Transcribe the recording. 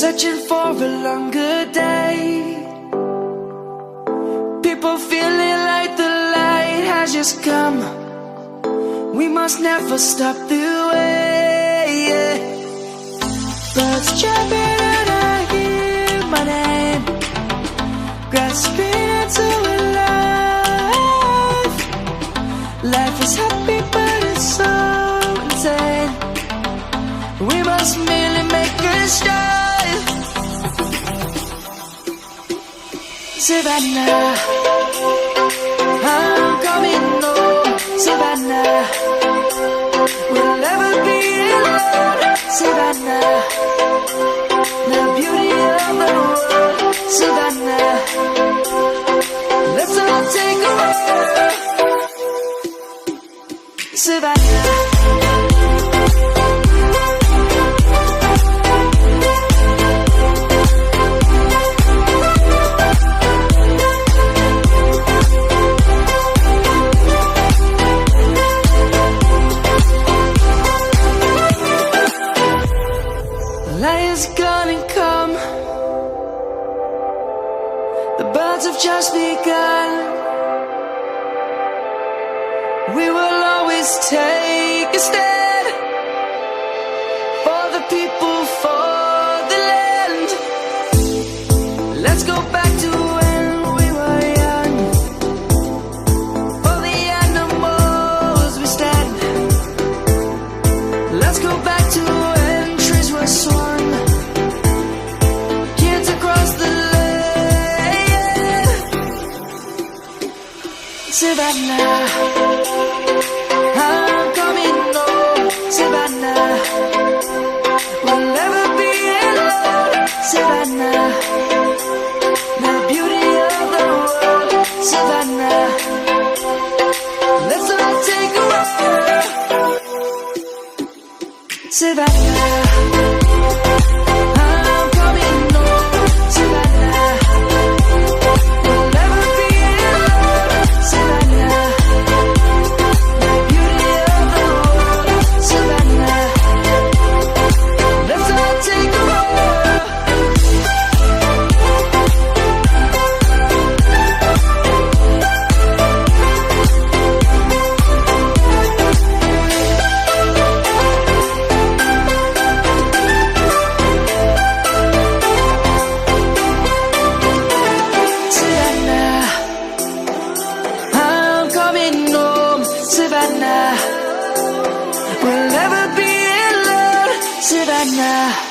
searching for a longer day. People feeling like the light has just come. We must never stop the way. Birds chirping and I hear my name, grasping into a life. Life is happy but it's so insane. We must merely make a start. Savannah, I'm coming home. Savannah, we'll never be alone. Savannah, the beauty of the world. Savannah, let's all take a walk. Savannah. Light is gonna come. The birds have just begun. We will always take a stand for the people, for the land. Let's go back to when we were young. For the animals we stand. Let's go back to when trees were swung. Savannah, I'm coming home. Savannah, we'll never be alone. Savannah, the beauty of the world. Savannah, let's all take a walk. Savannah, I'm coming home. Savannah, we'll never be alone. Savannah, the beauty of the world. Savannah, let's all take a walk. Savannah, I'm coming home. Savannah, we'll never be alone. Savannah.